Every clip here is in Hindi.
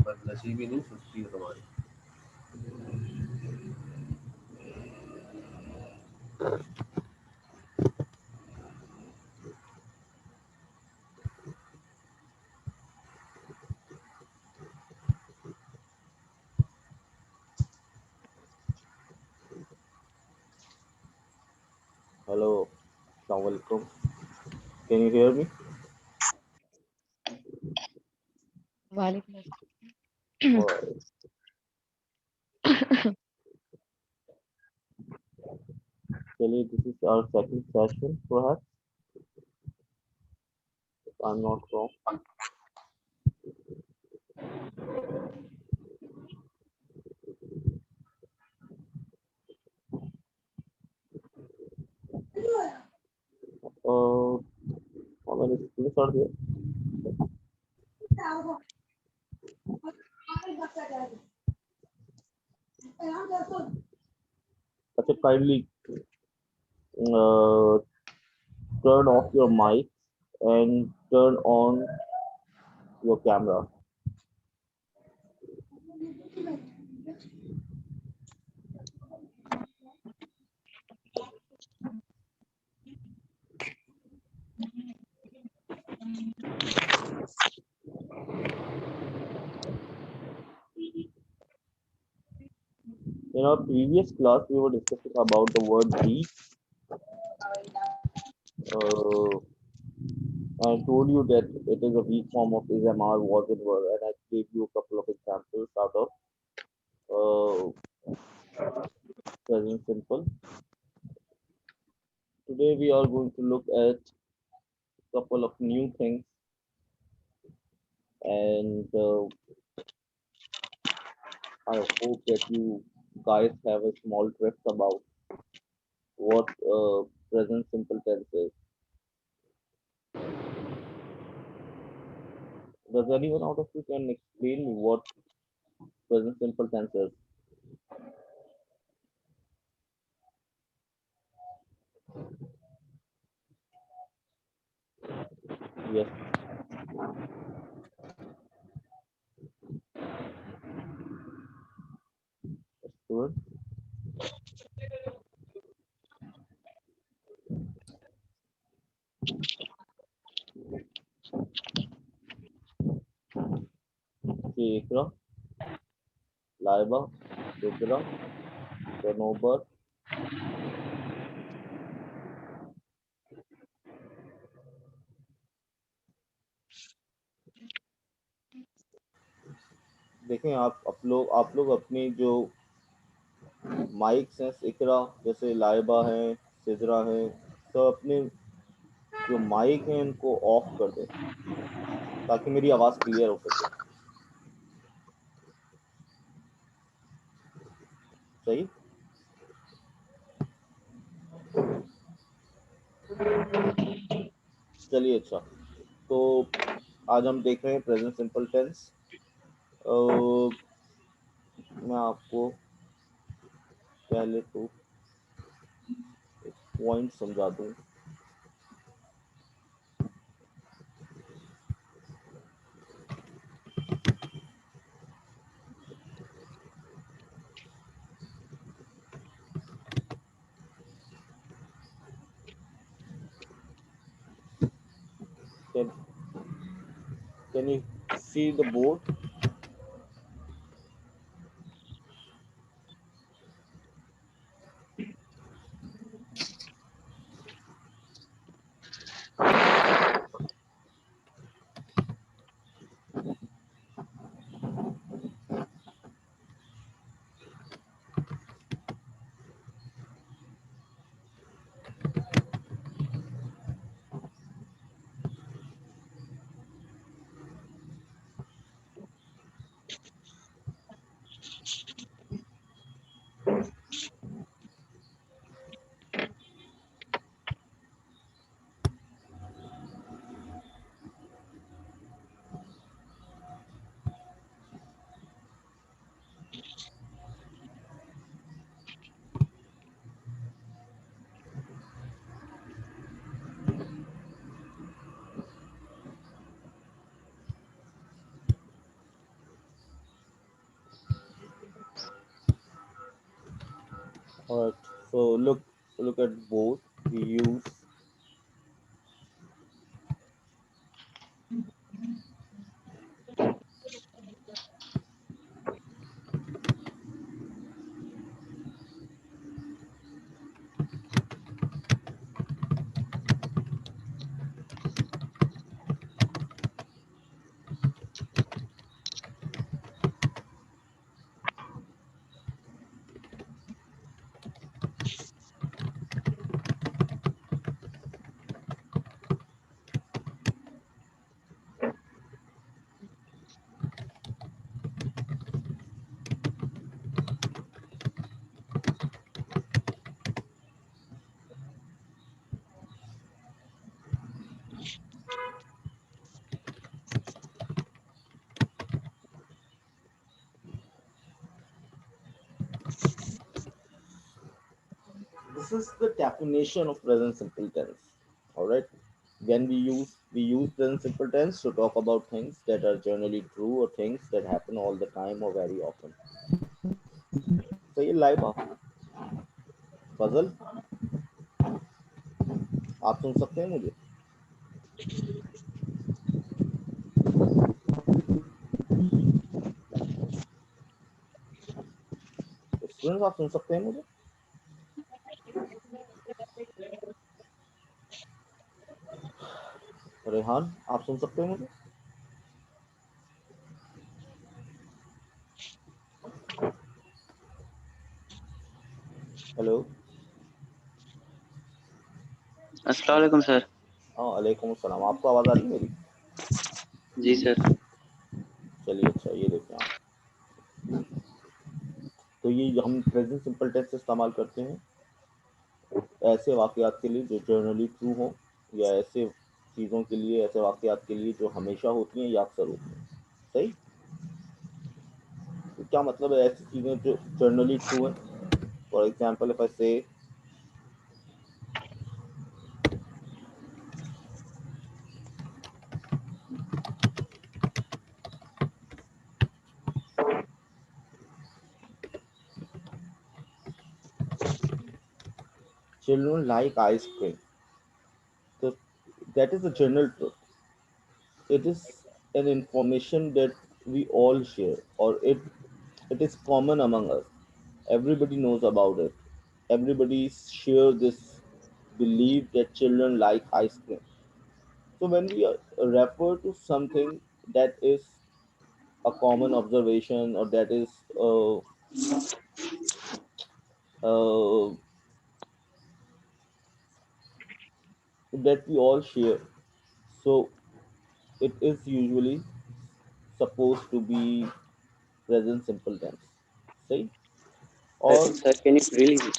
पर नसीब ही नहीं, सुस्ती है तुम्हारी। Hello, Assalamu alaikum. Can you hear me? वालेकुम Well, actually, this is our second session, perhaps, if I'm not wrong. How many students are there? Acha, kindly uh, turn off your mic and turn on your camera. In our previous class, we were discussing about the word weak. Uh, I told you that it is a weak form of AMR was it were, and I gave you a couple of examples out of present simple. Today we are going to look at a couple of new things, and I hope that you guys have a small drift about what present simple tense is. Does anyone out of you can explain me what present simple tense is? Yes, student. Chekra, Laiba, Sidra, Kanobar. देखें आप लोग अपनी जो माइक्स हैं, इकरा जैसे लाइबा है, सिदरा है, तो अपने जो माइक है उनको ऑफ कर दें ताकि मेरी आवाज क्लियर हो सके। सही। चलिए, अच्छा, तो आज हम देख रहे हैं प्रेजेंट सिंपल टेंस। मैं आपको पहले तो एक पॉइंट समझा दूं। Can can you see the board? All right. So look at both. We use this is the definition of present simple tense. All right. When we use present simple tense to talk about things that are generally true or things that happen all the time or very often. So ये लाइबा फजल आप सुन सकते हैं मुझे स्टूडेंट्स आप सुन सकते हैं मुझे रेहान आप सुन सकते हैं मुझे हेलो अस्सलाम वालेकुम सर। हाँ अलैकुम अस्सलाम आपको आवाज़ आ रही है मेरी जी सर। चलिए अच्छा ये देखें आप तो ये हम प्रेजेंट सिंपल टेंस इस्तेमाल करते हैं ऐसे वाक़यात के लिए जो जनरली ट्रू हो या ऐसे चीज़ों के लिए ऐसे वाक़यात के लिए जो हमेशा होती हैं या अक्सर होती हैं सही तो क्या मतलब है ऐसी चीज़ें जो जनरली ट्रू हैं फॉर एग्जांपल इफ आई से children like ice cream so that is a general truth it is an information that we all share or it is common among us everybody knows about it everybody share this belief that children like ice cream so when we refer to something that is a common observation or that is uh, that we all share so it is usually supposed to be present simple tense सही और sir can you really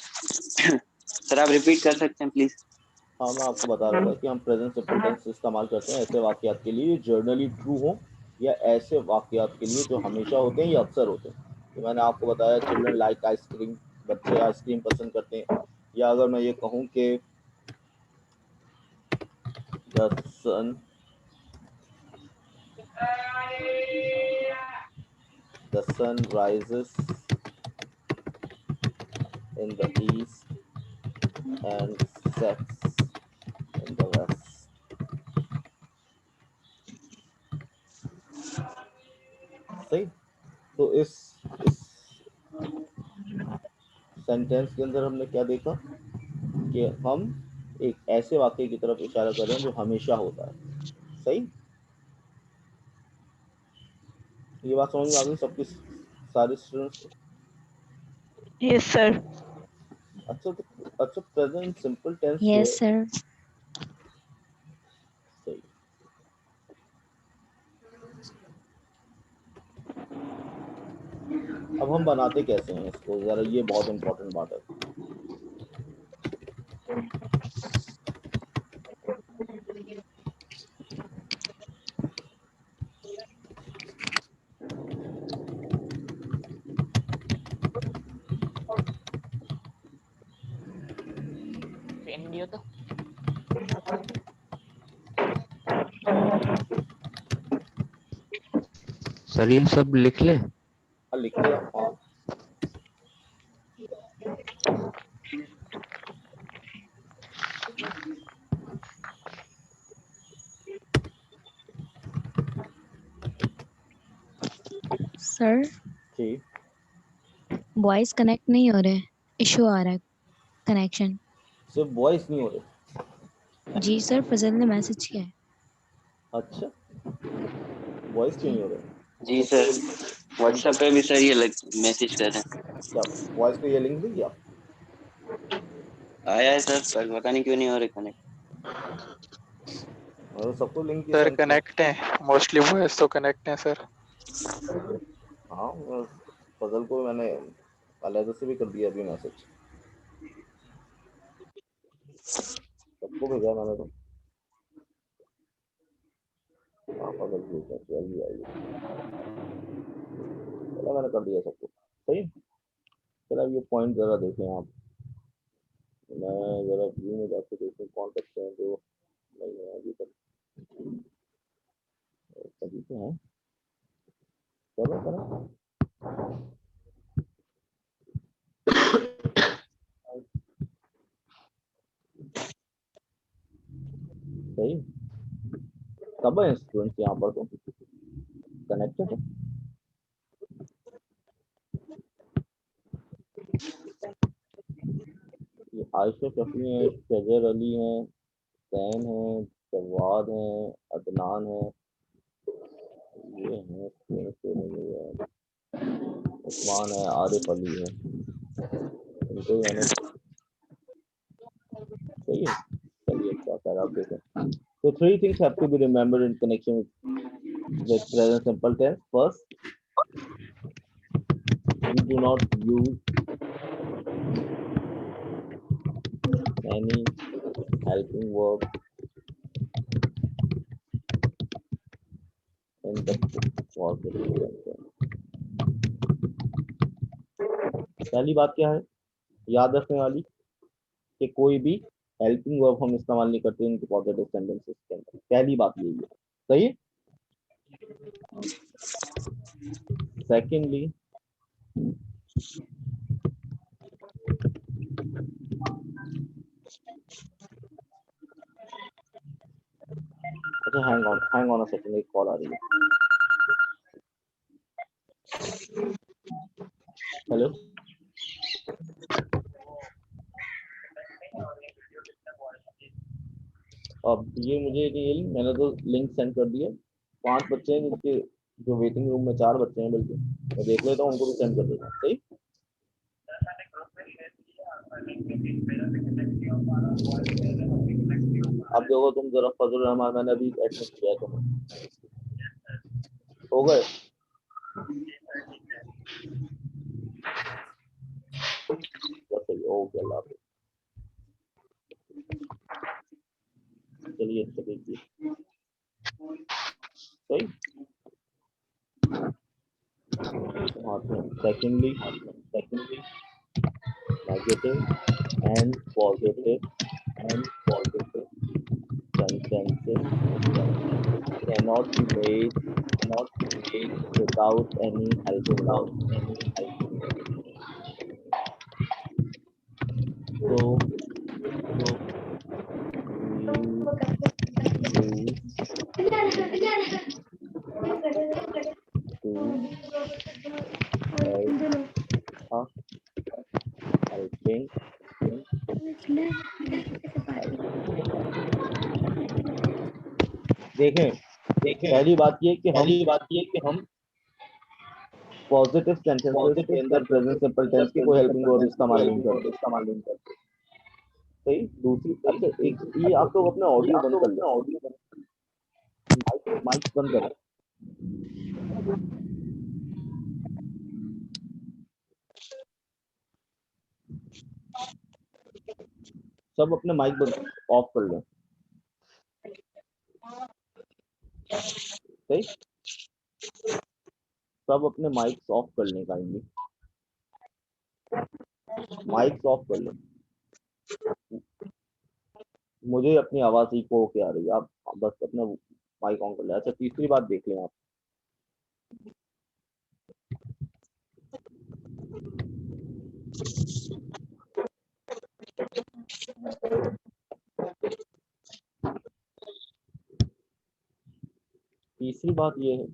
sir आप रिपीट कर सकते हैं प्लीज। हाँ मैं आपको बता रहा था कि हम प्रेजेंट सिंपल टेंस इस्तेमाल करते हैं ऐसे वाक़यात के लिए जर्नली ट्रू हो या ऐसे वाक़यात के लिए जो हमेशा होते हैं या अक्सर होते हैं तो मैंने आपको बताया चिल्ड्रन लाइक आइसक्रीम बच्चे आइसक्रीम पसंद करते हैं या अगर मैं ये कहूँ कि the sun rises in the east and sets in the west सही तो इस सेंटेंस के अंदर हमने क्या देखा कि हम एक ऐसे वाक्य की तरफ इशारा कर रहे हैं जो हमेशा होता है सही ये बात समझ में आ गई सबकी सारे स्टूडेंट्स को Yes, sir. अच्छा तो अच्छा प्रेजेंट सिंपल टेंस जो Yes, है sir. सही अब हम बनाते कैसे हैं इसको जरा ये बहुत इंपॉर्टेंट बात है सर ये सब लिख ले लिख लिया हाँ सर जी वॉइस कनेक्ट नहीं हो रहे, इशू आ रहा है कनेक्शन। सिर्फ वॉइस नहीं हो रही। जी सर, फजल ने मैसेज किया है। अच्छा, वॉइस क्यों नहीं हो रही? जी सर, व्हाट्सएप पे भी सर ये मैसेज कर रहे हैं। क्या वॉइस पे ये लिंक भी किया? आया है सर, पर पता नहीं क्यों नहीं हो रहे कनेक्ट। तो सबको लिंक ही सर सेंड किया। कनेक्ट है, मोस्टली वॉइस तो कनेक्ट है सर। हाँ, फजल को मैंने अलग से भी कर दिया अभी मैसेज, सबको भेजा मैंने तो। हाँ, फजल भेजा जल्दी आएगी। चलो मैंने कर दिया सबको, सही। चलो अब ये पॉइंट जरा देखें आप। मैं जरा व्यू में जाके देखूँ कौन सकते हैं जो नहीं है अभी तक। सभी तो हैं, चलो करो। सही, सब है स्टूडेंट्स यहाँ पर तो कनेक्टेड है। ये आयशा शफी है, शजर अली हैं, सैन है, जवाद है, अदनान है, ये है उस्मान है, आरिफ अली है, इनको ही मैंने। सही है, चलिए क्या कर आप देखें। So three things have to be remembered in connection with present simple tense. First, we do not use any helping verb in the positive tense. पहली बात क्या है याद रखने वाली कि कोई भी हेल्पिंग वर्ब हम इस्तेमाल नहीं करते इनके पॉजिटिव सेंटेंसेस के अंदर। पहली बात यही है, सही है। सेकेंडली, अच्छा हैंग ऑन अ सेकंड, एक कॉल आ रही है। हेलो, अब ये मुझे नहीं, मैंने तो लिंक सेंड कर दिया। 5 बच्चे हैं जिनके जो वेटिंग रूम में 4 बच्चे हैं, बल्कि मैं देख लेता हूँ, उनको भी सेंड कर देता हूँ। सही, अब देखो तुम जरा फजल रहमान, मैंने अभी एडमिट किया तुम्हें, हो गए? सही, ओके, अल्लाह हाफिज़। चलिए अच्छा देखिए, सही। Secondly, negative and positive sentences cannot be made without any helping verb. So we helping देखें, पहली बात ये कि हम पॉजिटिव सेंटेंसेस के अंदर प्रेजेंट सिंपल टेंस की कोई हेल्पिंग वर्ब इस्तेमाल नहीं करते। सही। दूसरी, अच्छा एक ये आप लोग अपना ऑडियो बंद कर लो, माइक बंद करें। सब अपने माइक बंद ऑफ कर लें। सही, सब अपने माइक्स ऑफ कर लें, काइंडली माइक्स ऑफ कर लें। मुझे अपनी आवाज इको होके आ रही है, आप बस अपना माइक ऑन कर लें। अच्छा तीसरी बात देख लें आप, तीसरी बात ये है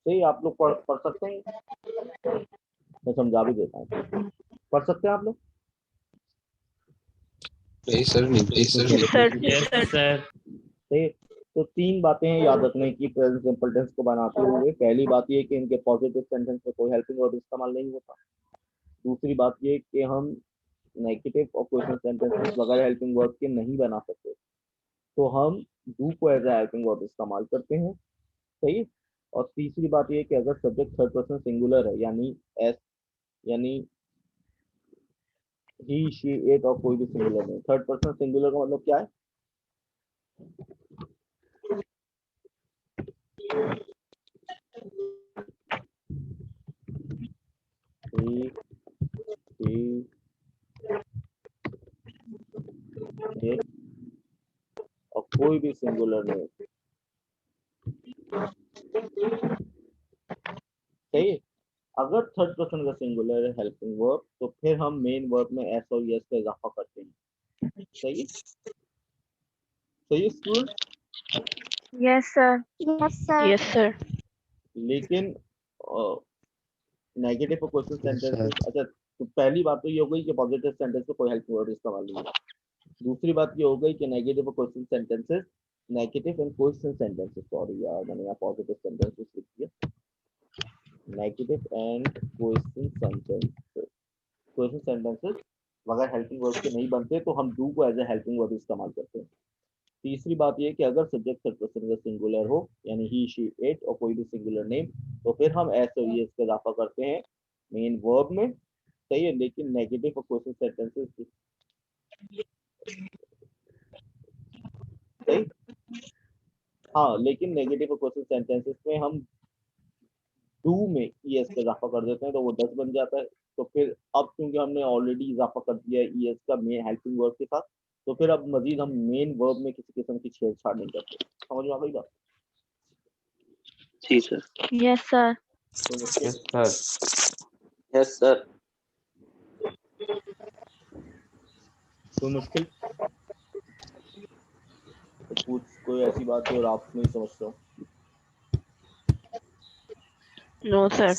सही, आप लोग पढ़ सकते हैं, मैं समझा भी देता हूँ। पढ़ सकते हैं आप लोग? नहीं सर, नहीं सर। Yes sir. सही। तो 3 बातें हैं याद रखने की प्रेजेंट सिंपल टेंस को बनाते हुए। पहली बात ये कि इनके पॉजिटिव सेंटेंस में कोई हेल्पिंग वर्ब इस्तेमाल नहीं होता। दूसरी बात ये कि हम नेगेटिव और क्वेश्चन सेंटेंसेस बगैर हेल्पिंग वर्ब के नहीं बना सकते, तो हम डू को एज ए हेल्पिंग वर्ब इस्तेमाल करते हैं। सही। और तीसरी बात ये कि अगर सब्जेक्ट थर्ड पर्सन सिंगुलर है, यानी एस, यानी ही, शी, इट और कोई भी सिंगुलर नहीं। थर्ड पर्सन सिंगुलर का मतलब क्या है? he, she, it और कोई भी सिंगुलर नहीं। सही है। अगर थर्ड पर्सन का सिंगुलर है हेल्पिंग वर्ब, तो फिर हम मेन वर्ब में एस और यस का इजाफा करते हैं। सही। सही student? Yes, sir. Yes sir. लेकिन नेगेटिव और क्वेश्चन सेंटेंसेस, अच्छा, तो पहली बात तो ये हो गई कि पॉजिटिव सेंटेंस में कोई हेल्पिंग वर्ब इस्तेमाल नहीं है। दूसरी बात ये हो गई कि नेगेटिव और question sentences, negative and question sentences, sorry यार मैंने यहाँ पॉजिटिव सेंटेंसेस लिख दिया, नेगेटिव एंड क्वेश्चन सेंटेंसेस अगर हेल्पिंग वर्ब के नहीं बनते तो हम डू को एज ए हेल्पिंग वर्ब इस्तेमाल करते हैं। तीसरी बात ये कि अगर सब्जेक्ट थर्ड पर्सन का सिंगुलर हो, यानी ही, शी, इट और कोई भी सिंगुलर नेम, तो फिर हम एस और एस का इजाफा करते हैं मेन वर्ब में। सही है। लेकिन नेगेटिव और क्वेश्चन सेंटेंसेस, सही, हाँ, लेकिन नेगेटिव और क्वेश्चन सेंटेंसेस में हम डू में ईएस का इजाफा कर देते हैं, तो वो 10 बन जाता है। तो फिर अब क्योंकि हमने ऑलरेडी इजाफा कर दिया है ईएस का मेन हेल्पिंग वर्ब के साथ, तो फिर अब मजीद हम मेन वर्ब में किसी किस्म की छेड़छाड़ नहीं करते। समझ में आ गई बात? जी सर। Yes, sir. तो मुश्किल यस सर। कोई मुश्किल तो पूछ, कोई ऐसी बात है और आप नहीं समझते हो? No sir.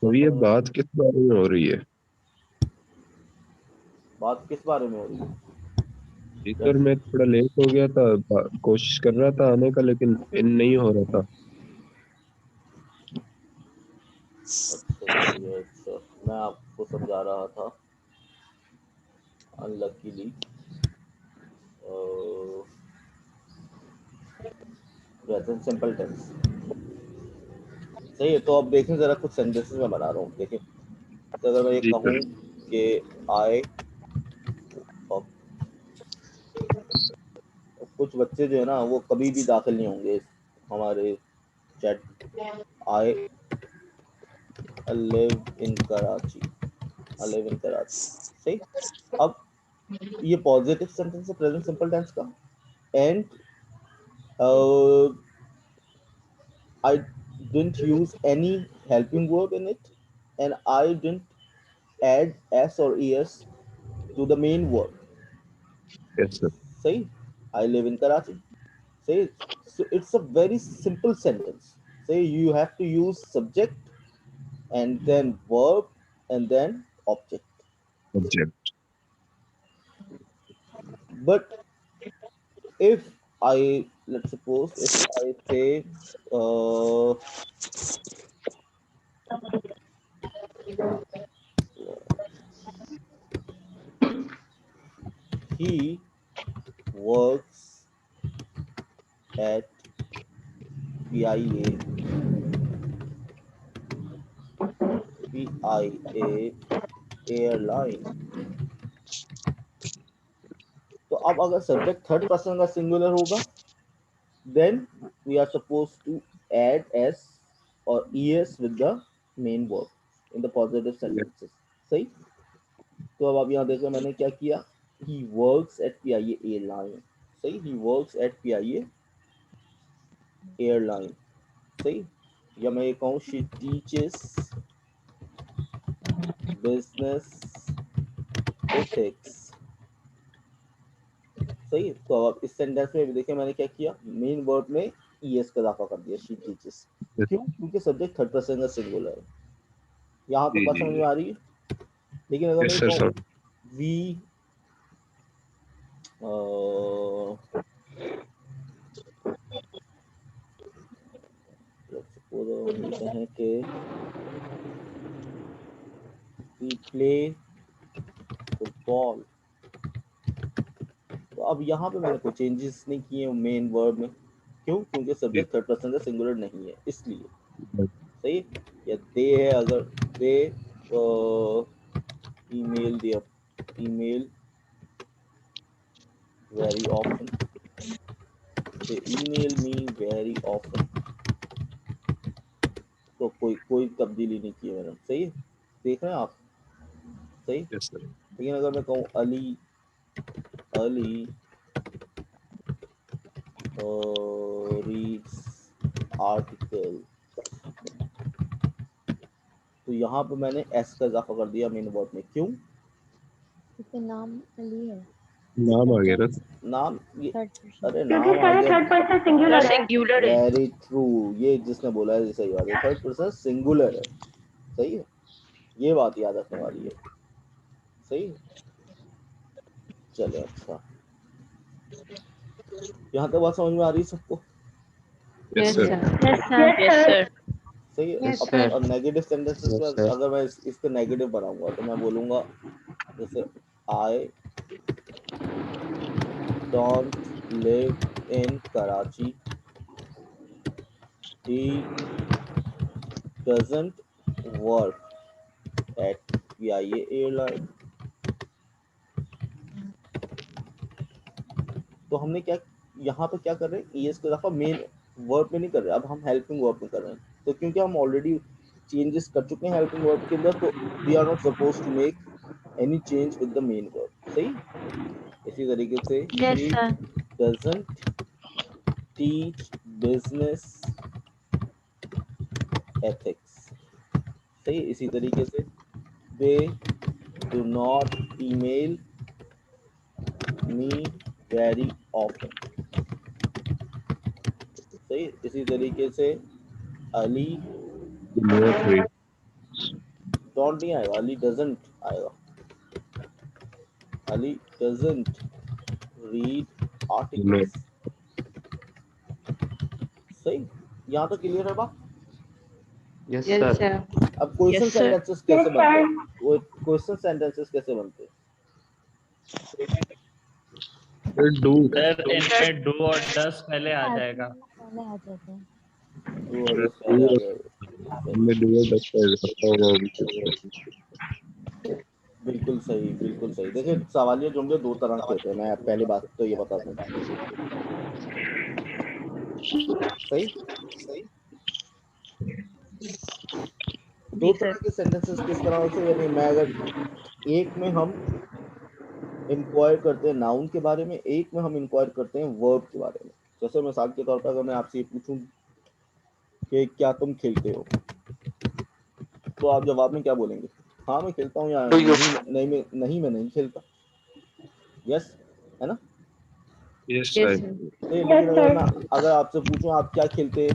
तो ये बात किस बारे में हो रही है? बात किस बारे में हो रही है? जी सर, मैं थोड़ा लेट हो गया था, कोशिश कर रहा था आने का, लेकिन इन नहीं हो रहा था। अच्छा, अच्छा, मैं आपको समझा रहा था। Unluckily present simple tense. सही है। तो अब देखें जरा कुछ सेंटेंसेस में बना रहा हूँ। देखें, तो अगर मैं ये जी कहूँ कि आई, कुछ बच्चे जो है ना वो कभी भी दाखिल नहीं होंगे हमारे chat. I live in Karachi, I live in Karachi. सही। अब ये पॉजिटिव सेंटेंस है प्रेजेंट सिंपल टेंस का, and uh, I didn't use any helping verb in it, and I didn't add s or es to the main verb. Yes, sir. Say I live in Karachi. Say so it's a very simple sentence. Say you have to use subject and then verb and then object. Object. But if I, let's suppose if I say uh, he works at PIA airline, तो अब अगर सब्जेक्ट थर्ड पर्सन का सिंगुलर होगा, then we are supposed to add s or es with the main verb in the positive sentences. सही. तो अब आप यहाँ देखो मैंने क्या किया, he works at PIA airline. सही, he works at PIA airline. सही. या मैं ये कहूँ she teaches business ethics. सही. तो अब इस सेंटेंस में भी देखिए मैंने क्या किया, मेन वर्ब में es का इजाफा कर दिया, she teaches. क्यों? क्योंकि सब्जेक्ट थर्ड पर्सन का सिंगुलर है. यहाँ तक बात समझ में आ रही है. लेकिन अगर मैं कहूँ we let's suppose हम कहें कि we play फुटबॉल, तो अब यहाँ पे मैंने कोई चेंजेस नहीं किए मेन वर्ब में. क्यों? क्योंकि सब्जेक्ट थर्ड पर्सन का सिंगुलर नहीं है, इसलिए. सही. या दे है, अगर दे ईमेल वेरी ऑफन, दे ईमेल मी वेरी ऑफन, तो कोई तब्दीली नहीं की मैंने. सही. देख रहे हैं आप. सही. लेकिन अगर मैं कहूँ अली रीड्स आर्टिकल, तो यहाँ पे मैंने एस का इजाफा कर दिया मेन वर्ब में. क्यों? इसका नाम अली है. नाम आ गया ना. नाम ये, अरे क्योंकि नाम आ गया. थर्ड पर्सन सिंगुलर है. सिंगुलर है. Very true. ये जिसने बोला है सही बात है, थर्ड पर्सन सिंगुलर है. सही है, ये बात याद रखने वाली है. सही. चलो अच्छा, यहाँ तक बात समझ में आ रही है सबको? Yes, sir. Yes, sir. सही है. Yes, अब sir. और नेगेटिव सेंटेंसेस Yes, में sir. अगर मैं इसके नेगेटिव बनाऊंगा तो मैं बोलूंगा जैसे I don't live in Karachi, he doesn't work at PIA airline. तो हमने क्या यहाँ पे क्या कर रहे हैं, es को इजाफा मेन वर्ब में नहीं कर रहे, अब हम हेल्पिंग वर्ब में कर रहे हैं. तो क्योंकि हम ऑलरेडी चेंजेस कर चुके हैं हेल्पिंग वर्ब के अंदर, तो we are not supposed to make any change with the main verb. सही. इसी तरीके से Yes, he sir. doesn't teach business ethics. सही. इसी तरीके से they do not email me very often. सही. इसी तरीके से अली डोंट नहीं आएगा, अली डजंट आएगा. Ali doesn't read articles. सही. यहाँ तो क्लियर है बात. Yes, sir. अब क्वेश्चन Yes, sir. सेंटेंसेस कैसे बनते हैं? क्वेश्चन सेंटेंसेस कैसे बनते हैं? डू सर इनमें डू और डस पहले आ जाएगा. पहले आ जाता है. Do और does पहले आ जाएगा. हमने डू और डस का इजाफा होगा. बिल्कुल सही, बिल्कुल सही. देखिए सवालिया जुमले दो तरह के होते हैं, मैं पहली बात तो ये बता दूं. सही. दो तरह के सेंटेंसेस किस तरह से, यानी मैं अगर एक में हम इंक्वायर करते हैं नाउन के बारे में, एक में हम इंक्वायर करते हैं वर्ब के बारे में. जैसे मिसाल के तौर पर अगर मैं आपसे ये पूछूं कि क्या तुम खेलते हो, तो आप जवाब में क्या बोलेंगे? हाँ मैं खेलता हूँ, या Do you? नहीं मैं नहीं खेलता। यस, है ना? Yes Yes, sir. sir. नहीं, लेकिन अगर मैं अगर आपसे पूछूं आप क्या खेलते हैं,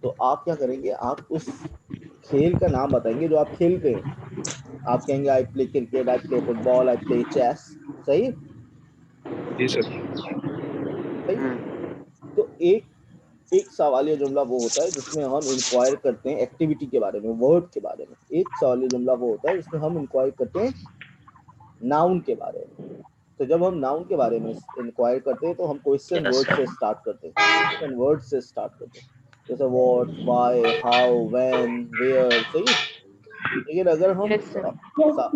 तो आप क्या करेंगे? आप उस खेल का नाम बताएंगे जो आप खेलते हैं। आप कहेंगे I play cricket, I play football, I play chess. सही जी सर। सही। Hmm. तो एक सवालिया जुमला वो होता है जिसमें हम इंक्वायर करते हैं एक्टिविटी के बारे में, वर्ड के बारे में। एक सवालिया जुमला वो होता है जिसमें हम इंक्वायर करते हैं नाउन के बारे में। तो जब हम नाउन के बारे में इंक्वायर करते हैं तो हम क्वेश्चन Yes, वर्ड sir. से स्टार्ट करते हैं। क्वेश्चन वर्ड से स्टार्ट करते हैं, जैसे what, why, how, when, where. सही है। लेकिन अगर हम Yes, sir. ऐसा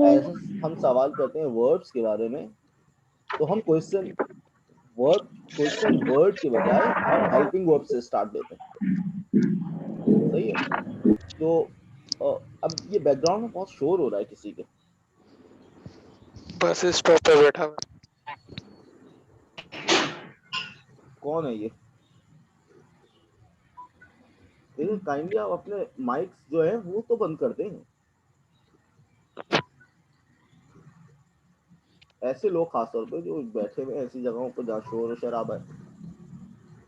हम सवाल करते हैं वर्ड्स के बारे में, तो हम क्वेश्चन वर्ड के बजाय हम हेल्पिंग वर्ब से स्टार्ट देते हैं। सही है। तो अब ये बैकग्राउंड में बहुत शोर हो रहा है किसी के। बस स्टॉप पे बैठा हुआ। कौन है ये? काइंडली आप अपने माइक्स जो है वो तो बंद कर दें। ऐसे लोग खासतौर पे जो बैठे हुए हैं ऐसी जगहों पर जहाँ शोर शराबा है,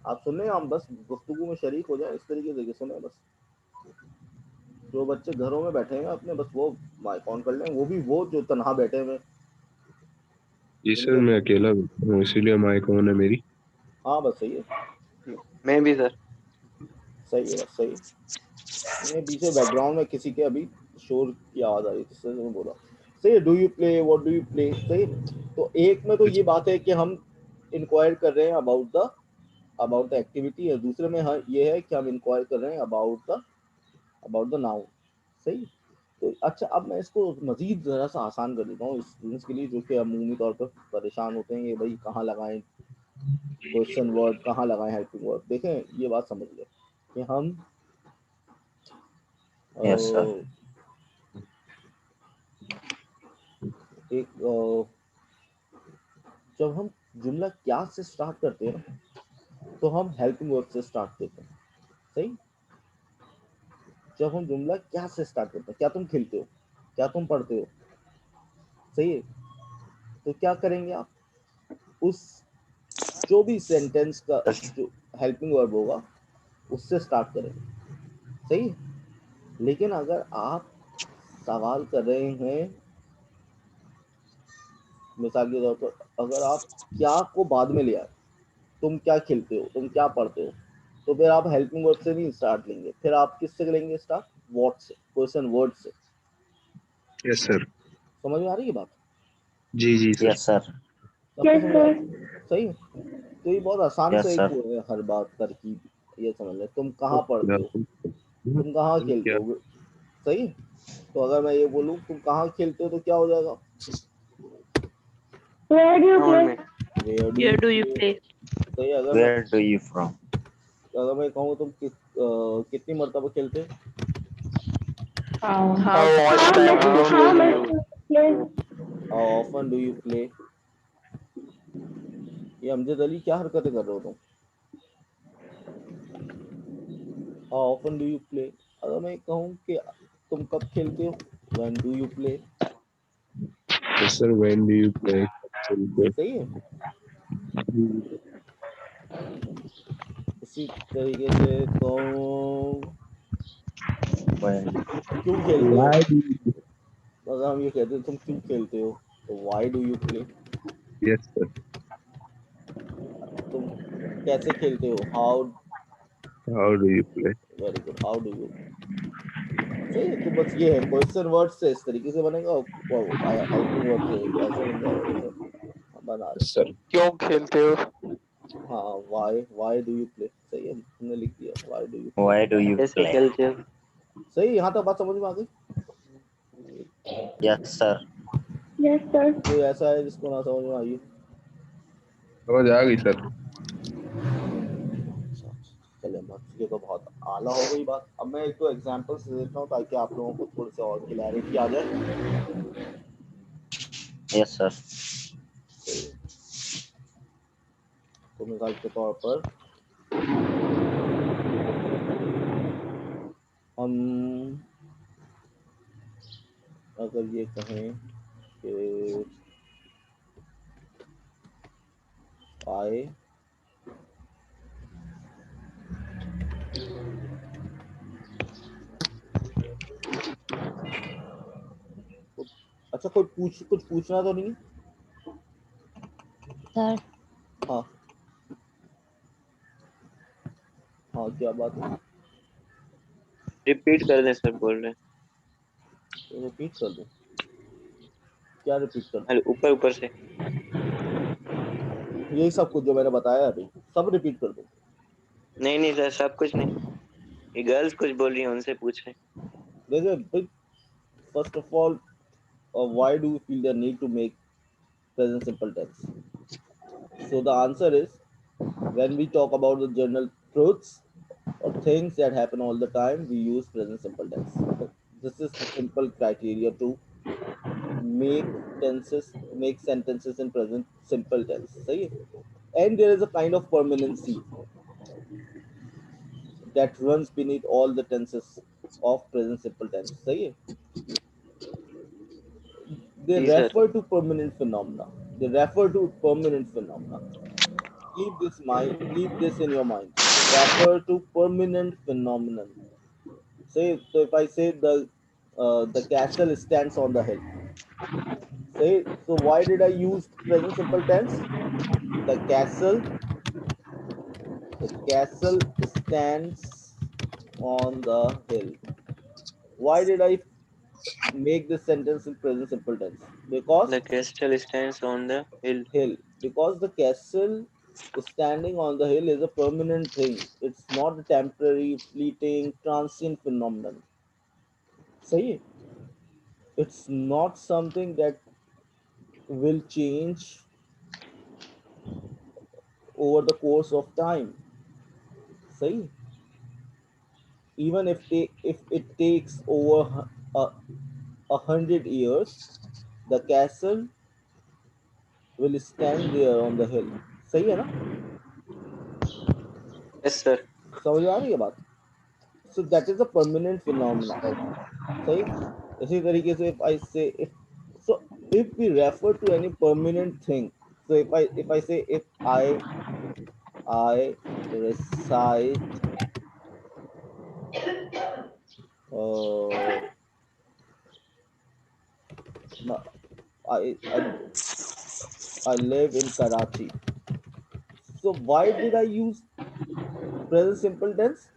आप सुन रहे हैं, हम बस गुफ्तगू में शरीक हो जाए इस तरीके से सुने। बस जो बच्चे घरों में बैठे हैं अपने, बस वो माइक ऑन कर लें, वो भी वो जो तनहा बैठे हुए हैं। जी सर, मैं अकेला बैठा हूँ इसीलिए माइक ऑन है मेरी। हाँ बस सही है, मैं भी सर। सही है, बस सही है। ये पीछे बैकग्राउंड में किसी के अभी शोर की आवाज आ रही थी, इसलिए मैं बोला। सही है। Do you play, what do you play. सही। तो एक में तो ये बात है कि हम इंक्वायर कर रहे हैं अबाउट द एक्टिविटी, है। दूसरे में हाँ ये है कि हम इंक्वायर कर रहे हैं अबाउट द नाउन। सही। तो अच्छा, अब मैं इसको मजीद जरा सा आसान कर देता हूँ स्टूडेंट्स के लिए जो कि अमूमी तौर पर परेशान होते हैं, ये भाई कहाँ लगाएं क्वेश्चन वर्ड, कहाँ लगाएं हेल्पिंग वर्ड। देखें, ये बात समझ लें कि हम Yes, sir. एक जब हम जुमला क्या से स्टार्ट करते हैं ना, तो हम हेल्पिंग वर्ब से स्टार्ट करते हैं। सही। जब हम जुमला क्या से स्टार्ट करते हैं, क्या तुम खेलते हो, क्या तुम पढ़ते हो। सही है। तो क्या करेंगे आप? उस जो भी सेंटेंस का Yes. जो हेल्पिंग वर्ब होगा उससे स्टार्ट करेंगे। सही है। लेकिन अगर आप सवाल कर रहे हैं, मिसाल के तौर पर अगर आप क्या को बाद में ले आए, तुम क्या खेलते हो, तुम क्या पढ़ते हो, तो फिर आप हेल्पिंग वर्ब से नहीं स्टार्ट लेंगे, फिर आप किससे लेंगे स्टार्ट? व्हाट से, क्वेश्चन वर्ड से। Yes sir. समझ में आ रही है बात? जी जी सर। Yes, sir. सबको समझ आ रही है? सही है। तो ये बहुत आसान Yes, से एक sir. वो है, हर बात तरकीब। ये समझ ले, तुम कहाँ पढ़ते हो, क्या तुम कहाँ खेलते क्या हो। सही। तो अगर मैं ये बोलूँ तुम कहाँ खेलते हो, तो क्या हो जाएगा? Noun में. Where do Where you do you play. play? सही। Where do you from? अगर मैं कहूँ तुम कितनी मरतबा खेलते हो, How much time do you play? How often do you play. ये अमजद अली क्या हरकतें कर रहे हो तुम? How often do you play. अगर मैं कहूँ कि तुम कब खेलते हो, when do you play. Yes sir, when do you play. सही है। इसी तरीके से तुम When? क्यों खेलते हो, अगर हम ये कहते हैं तुम क्यों खेलते हो, तो why do you play. Yes sir. तुम कैसे खेलते हो, how. How do you play. Very good, how do you. सही है। तो बस ये है, क्वेश्चन वर्ड से इस तरीके से बनेगा, और हेल्पिंग वर्ड से ऐसे बन जाएगा जैसे हम बना रहे सर। क्यों खेलते हो? हैं। हाँ, व्हाई डू यू प्ले। सही है, हमने लिख दिया why do you play. Why do you कैसे play? खेलते हो? सही। यहाँ तक बात समझ में आ गई? Yes, sir. कोई ऐसा है जिसको ना समझ में आई? समझ आ गई सर। चले बस, ये तो बहुत आला हो गई बात। अब मैं एक तो एग्जांपल से देता हूँ ताकि आप लोगों को थोड़ी सी और क्लैरिटी आ जाए। Yes, sir. तो मिसाल के तौर पर हम अगर ये कहें कि I अच्छा कुछ पूछना तो नहीं? सर हाँ हाँ, क्या बात है? रिपीट कर दें सर, बोल रहे हैं। रिपीट कर दो। क्या रिपीट कर अरे ऊपर ऊपर से। दो? यही सब कुछ जो मैंने बताया अभी सब रिपीट कर दो। नहीं नहीं सर, सब कुछ नहीं, ये गर्ल्स कुछ बोल रही हैं, उनसे पूछ रहे हैं। देखिए, first of all, why do you feel the need to make present simple tense? So the answer is, when we talk about the general truths or things that happen all the time, we use present simple tense. This is the simple criteria to make sentences in present simple tense. सही है? And there is a kind of permanency that runs beneath all the tenses of present simple tense. सही है? They जी sir. refer to permanent phenomena. They refer to permanent phenomena. Keep this in your mind. Refer to permanent phenomenon. Say, so if I say the castle stands on the hill. Say, so why did I use present simple tense? The castle stands on the hill. Why did I make this sentence in present simple tense? Because The castle stands on the hill. because the castle standing on the hill is a permanent thing. It's not a temporary, fleeting, transient phenomenon. सही है? It's not something that will change over the course of time. सही? Even if it takes over 100 years, the castle will stand there on the hill. सही है ना? Yes sir. समझ आ रही है बात? So that is a permanent phenomena. सही? इसी तरीके से if we refer to any permanent thing, so if I say if I recite I live in Karachi. So why did I use present simple tense?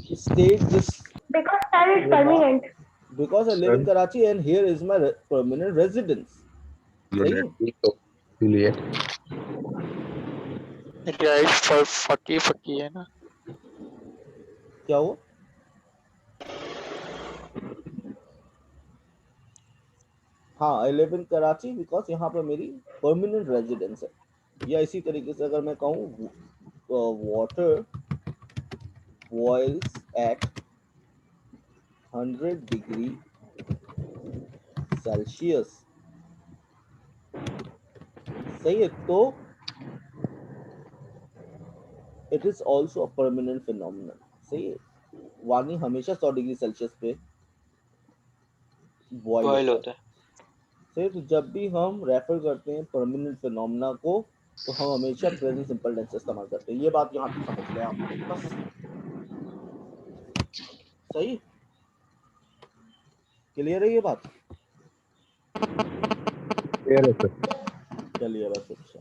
To state this Because time is remark. permanent. Because I live in Karachi and here is my permanent residence. सही है? तो इसलिए गाइस फकी फकी है ना। क्या हुआ? हाँ, I live in Karachi because यहाँ पर मेरी परमानेंट रेजिडेंस है. या इसी तरीके से अगर मैं कहूँ water boils at 100 degree Celsius. सही है? तो it is also a permanent phenomenon. सही है? पानी हमेशा 100 डिग्री सेल्सियस पे बॉइल होता है. सही. तो जब भी हम रेफर करते हैं परमानेंट फिनोमिना को तो हम हमेशा प्रेजेंट सिंपल टेंस इस्तेमाल करते हैं. ये बात यहाँ पे समझ लें आप बस. सही? क्लियर है ये बात? क्लियर है सर. चलिए बस. अच्छा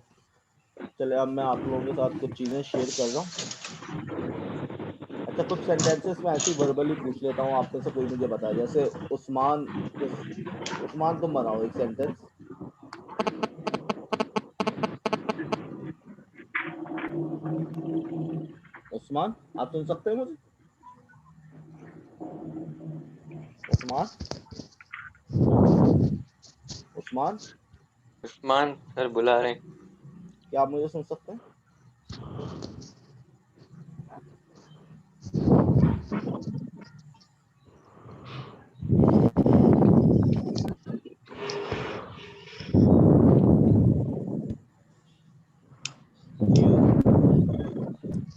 चलिए, अब मैं आप लोगों के साथ कुछ चीज़ें शेयर कर रहा हूँ. अच्छा, कुछ सेंटेंसेस में ऐसे ही वर्बली पूछ लेता हूँ आप में से कोई मुझे बताए. जैसे उस्मान तुम बनाओ एक सेंटेंस. उस्मान, आप सुन सकते हैं मुझे? उस्मान सर बुला रहे हैं. क्या आप मुझे सुन सकते हैं?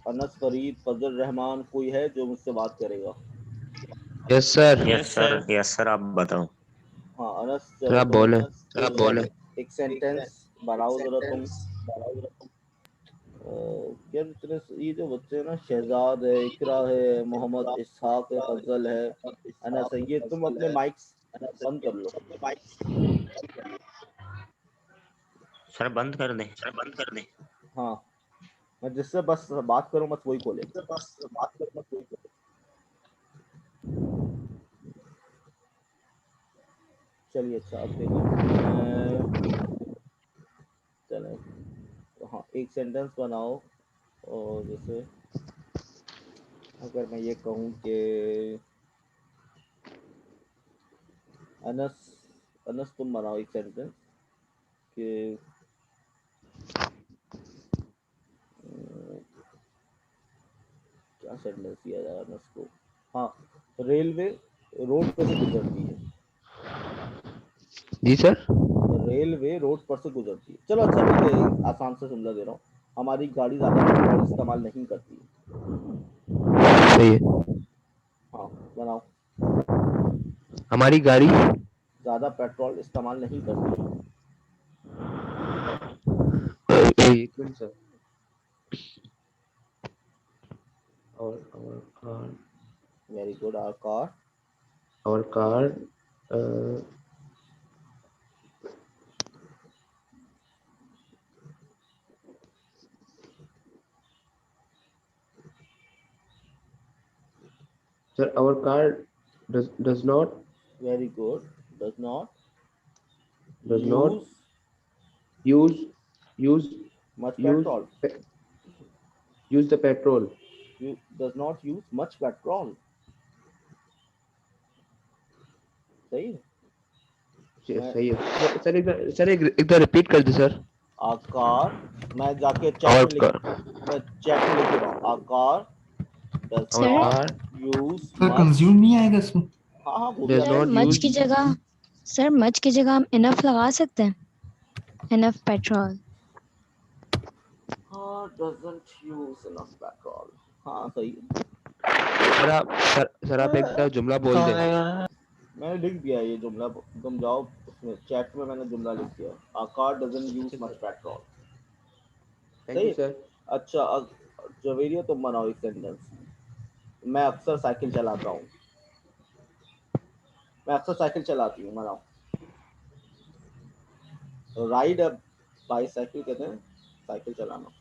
अनस, फरीद, फजल रहमान, कोई है जो मुझसे बात करेगा? Yes sir. यस सर आप बताओ। हाँ अनस, सर चलो आप तुम बोले। एक सेंटेंस बनाओ जरा तुम। यार इतने ये जो बच्चे हैं ना, शहजाद है, इकरा है, मोहम्मद इसहाक है, फजल है, अनस है, ये तुम अपने माइक्स बंद कर लो। सर बंद कर दें। हाँ, मैं जिससे बस बात करूं बस वही खोले। चलिए अच्छा, अब देखिए चले, हाँ एक सेंटेंस बनाओ। और जैसे अगर मैं ये कहूँ कि अनस, अनस तुम बनाओ एक सेंटेंस कि क्या सेंटेंस दिया जाए अनस को। हाँ, रेलवे रोड पर से गुजरती है। जी सर। रेलवे रोड पर से गुजरती है। चलो अच्छा, मैं आसान से समझा दे रहा हूँ। हमारी गाड़ी ज़्यादा पेट्रोल इस्तेमाल नहीं करती है। सही है। हाँ बनाओ। हमारी गाड़ी ज़्यादा पेट्रोल इस्तेमाल नहीं करती है। एक minute sir. Our car very good. Our car our car sir our car does not very good. Does not use much use petrol. use the petrol। Does not use much petrol. सही है। मैं सही है सर। एक बार रिपीट कर दे सर। आकार, मैं जाके चैट our में लिख, car मैं चैट में लिख रहा हूँ। आकार does our Sir? Not car use sir much. Consume नहीं आएगा इसमें? हाँ हाँ वो भी does आ सर not जाएगा। मच use की जगह, सर मच की जगह हम इनफ लगा सकते हैं। Enough petrol. हाँ डजंट यूज इनफ पेट्रोल। हाँ सही है। सर आप एक बार जुमला बोल दें। मैंने लिख दिया ये जुमला, तुम जाओ उसमें चैट में, मैंने जुमला लिख दिया। आकार doesn't use much petrol. Thank you सही। सर। अच्छा जवेरिया तुम बनाओ एक सेंटेंस। मैं अक्सर साइकिल चलाता हूँ। मैं अक्सर साइकिल चलाती हूँ, बनाओ। राइड अ बाईसाइकिल कहते हैं साइकिल चलाना।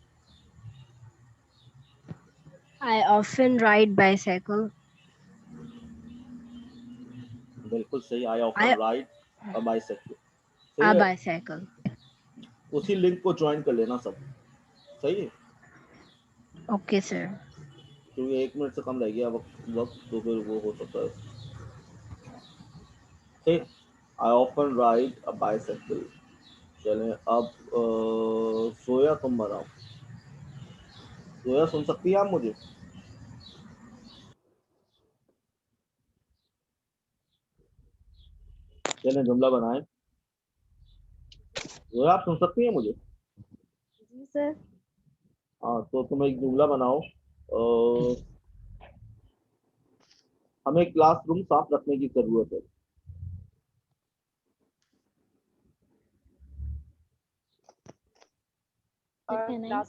I often ride bicycle. बिल्कुल सही। I often ride a bicycle. सही A है। bicycle. उसी लिंक को ज्वाइन कर लेना सब। सही है, Okay, sir. क्योंकि 1 मिनट से कम रह गया वक्त तो फिर वो हो सकता है। ठीक। I often ride a bicycle. चलें अब सोया तुम बनाओ। सोया सुन सकती है आप मुझे? चलें जुमला बनाएं। सोया आप सुन सकती है मुझे? जी सर। हाँ तो तुम एक जुमला बनाओ। हमें क्लासरूम साफ रखने की जरूरत है। Sir, can I?